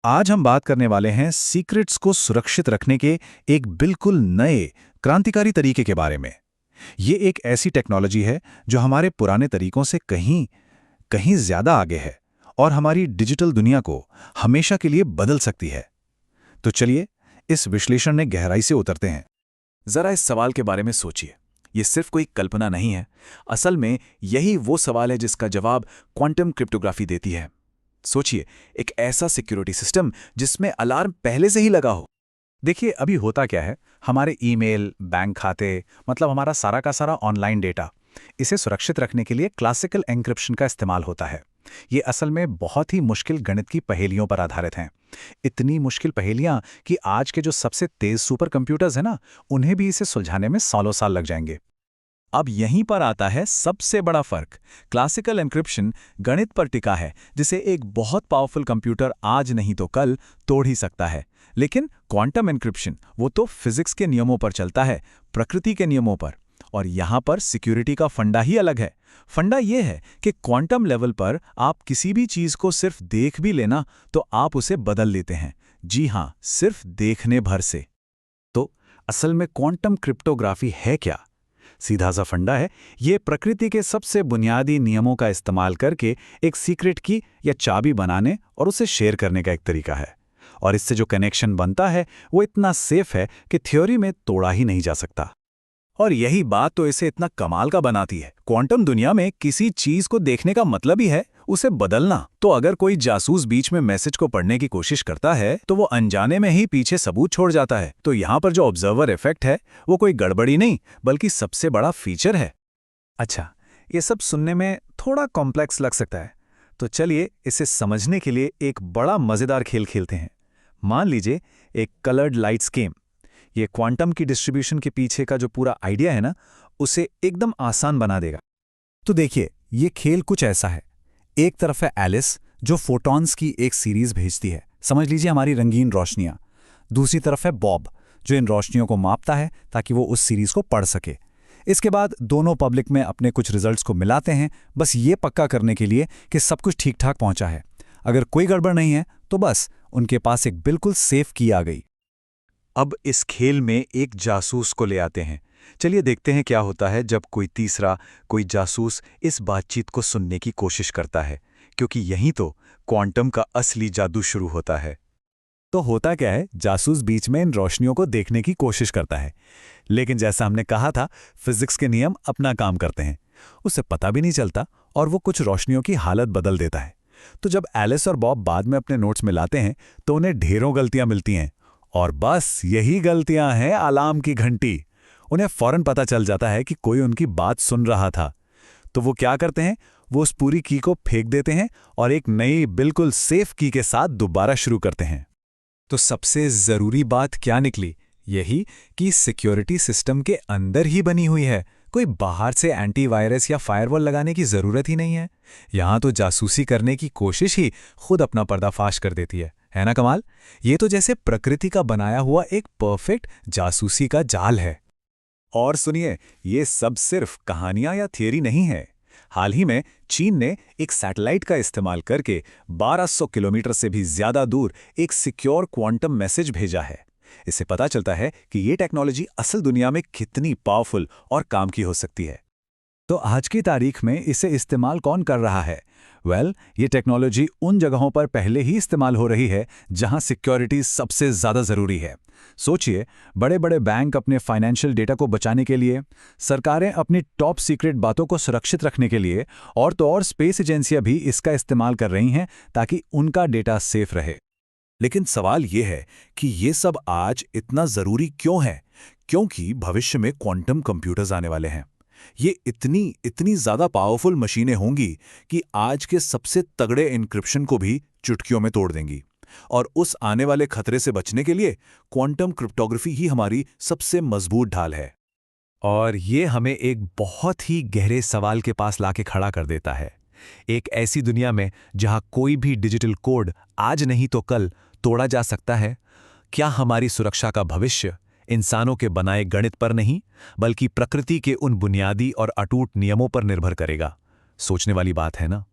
आज हम बात करने वाले हैं सीक्रेट्स को सुरक्षित रखने के एक बिल्कुल नए, क्रांतिकारी तरीके के बारे में। ये एक ऐसी टेक्नोलॉजी है जो हमारे पुराने तरीकों से कहीं कहीं ज्यादा आगे है और हमारी डिजिटल दुनिया को हमेशा के लिए बदल सकती है। तो चलिए, इस विश्लेषण में गहराई से उतरते हैं। जरा इस सवाल के बारे में सोचिए। ये सिर्फ कोई कल्पना नहीं है। असल में यही वो सवाल है जिसका जवाब क्वांटम क्रिप्टोग्राफी देती है। सोचिए, एक ऐसा सिक्योरिटी सिस्टम जिसमें अलार्म पहले से ही लगा हो। देखिए, अभी होता क्या है, हमारे ईमेल, बैंक खाते, मतलब हमारा सारा का सारा ऑनलाइन डेटा, इसे सुरक्षित रखने के लिए क्लासिकल एन्क्रिप्शन का इस्तेमाल होता है। ये असल में बहुत ही मुश्किल गणित की पहेलियों पर आधारित हैं। इतनी मुश्किल पहेलियां कि आज के जो सबसे तेज सुपर कंप्यूटर्स हैं ना, उन्हें भी इसे सुलझाने में सालों साल लग जाएंगे। अब यहीं पर आता है सबसे बड़ा फर्क। क्लासिकल एन्क्रिप्शन गणित पर टिका है, जिसे एक बहुत पावरफुल कंप्यूटर आज नहीं तो कल तोड़ ही सकता है। लेकिन क्वांटम एन्क्रिप्शन वो तो फिजिक्स के नियमों पर चलता है, प्रकृति के नियमों पर। और यहाँ पर सिक्योरिटी का फंडा ही अलग है। फंडा ये है कि क्वांटम लेवल पर आप किसी भी चीज को सिर्फ देख भी लेना तो आप उसे बदल लेते हैं। जी हाँ, सिर्फ देखने भर से। तो असल में क्वांटम क्रिप्टोग्राफी है क्या? सीधा सा फंडा है, ये प्रकृति के सबसे बुनियादी नियमों का इस्तेमाल करके एक सीक्रेट की या चाबी बनाने और उसे शेयर करने का एक तरीका है। और इससे जो कनेक्शन बनता है वो इतना सेफ है कि थ्योरी में तोड़ा ही नहीं जा सकता। और यही बात तो इसे इतना कमाल का बनाती है। क्वांटम दुनिया में किसी चीज को देखने का मतलब ही है उसे बदलना। तो अगर कोई जासूस बीच में मैसेज को पढ़ने की कोशिश करता है तो वो अनजाने में ही पीछे सबूत छोड़ जाता है। तो यहाँ पर जो ऑब्जर्वर इफेक्ट है वो कोई गड़बड़ी नहीं, बल्कि सबसे बड़ा फीचर है। अच्छा, ये सब सुनने में थोड़ा कॉम्प्लेक्स लग सकता है, तो चलिए इसे समझने के लिए एक बड़ा मजेदार खेल खेलते हैं। मान लीजिए एक कलर्ड लाइट स्कीम। ये क्वांटम की डिस्ट्रीब्यूशन के पीछे का जो पूरा आइडिया है ना, उसे एकदम आसान बना देगा। तो देखिए, ये खेल कुछ ऐसा है। एक तरफ है एलिस, जो फोटॉन्स की एक सीरीज भेजती है, समझ लीजिए हमारी रंगीन रोशनियां। दूसरी तरफ है बॉब, जो इन रोशनियों को मापता है ताकि वो उस सीरीज को पढ़ सके। इसके बाद दोनों पब्लिक में अपने कुछ रिजल्ट्स को मिलाते हैं, बस ये पक्का करने के लिए कि सब कुछ ठीक ठाक पहुंचा है। अगर कोई गड़बड़ नहीं है तो बस उनके पास एक बिल्कुल सेफ की आ गई। अब इस खेल में एक जासूस को ले आते हैं। चलिए देखते हैं क्या होता है जब कोई जासूस इस बातचीत को सुनने की कोशिश करता है, क्योंकि यहीं तो क्वांटम का असली जादू शुरू होता है। तो होता क्या है, जासूस बीच में इन रोशनियों को देखने की कोशिश करता है, लेकिन जैसा हमने कहा था, फिजिक्स के नियम अपना काम करते हैं। उसे पता भी नहीं चलता और वो कुछ रोशनियों की हालत बदल देता है। तो जब एलिस और बॉब बाद में अपने नोट्स मिलाते हैं तो उन्हें ढेरों गलतियां मिलती हैं। और बस यही गलतियां हैं अलार्म की घंटी। उन्हें फौरन पता चल जाता है कि कोई उनकी बात सुन रहा था। तो वो क्या करते हैं, वो उस पूरी की को फेंक देते हैं और एक नई बिल्कुल सेफ की के साथ दोबारा शुरू करते हैं। तो सबसे जरूरी बात क्या निकली? यही कि सिक्योरिटी सिस्टम के अंदर ही बनी हुई है। कोई बाहर से एंटीवायरस या फायरवॉल लगाने की जरूरत ही नहीं है। यहां तो जासूसी करने की कोशिश ही खुद अपना पर्दाफाश कर देती है ना कमाल? ये तो जैसे प्रकृति का बनाया हुआ एक परफेक्ट जासूसी का जाल है। और सुनिए, ये सब सिर्फ कहानियां या थियरी नहीं है। हाल ही में चीन ने एक सैटेलाइट का इस्तेमाल करके 1200 किलोमीटर से भी ज्यादा दूर एक सिक्योर क्वांटम मैसेज भेजा है। इससे पता चलता है कि ये टेक्नोलॉजी असल दुनिया में कितनी पावरफुल और काम की हो सकती है। तो आज की तारीख में इसे इस्तेमाल कौन कर रहा है? ये टेक्नोलॉजी उन जगहों पर पहले ही इस्तेमाल हो रही है जहां सिक्योरिटी सबसे ज्यादा जरूरी है। सोचिए, बड़े बड़े बैंक अपने फाइनेंशियल डेटा को बचाने के लिए, सरकारें अपनी टॉप सीक्रेट बातों को सुरक्षित रखने के लिए, और तो और स्पेस एजेंसियां भी इसका इस्तेमाल कर रही हैं ताकि उनका डेटा सेफ रहे। लेकिन सवाल यह है कि ये सब आज इतना जरूरी क्यों है? क्योंकि भविष्य में क्वांटम कंप्यूटर्स आने वाले हैं। ये इतनी ज्यादा पावरफुल मशीनें होंगी कि आज के सबसे तगड़े एन्क्रिप्शन को भी चुटकियों में तोड़ देंगी। और उस आने वाले खतरे से बचने के लिए क्वांटम क्रिप्टोग्राफी ही हमारी सबसे मजबूत ढाल है। और ये हमें एक बहुत ही गहरे सवाल के पास लाके खड़ा कर देता है। एक ऐसी दुनिया में जहां कोई भी डिजिटल कोड आज नहीं तो कल तोड़ा जा सकता है, क्या हमारी सुरक्षा का भविष्य इंसानों के बनाए गणित पर नहीं, बल्कि प्रकृति के उन बुनियादी और अटूट नियमों पर निर्भर करेगा? सोचने वाली बात है ना?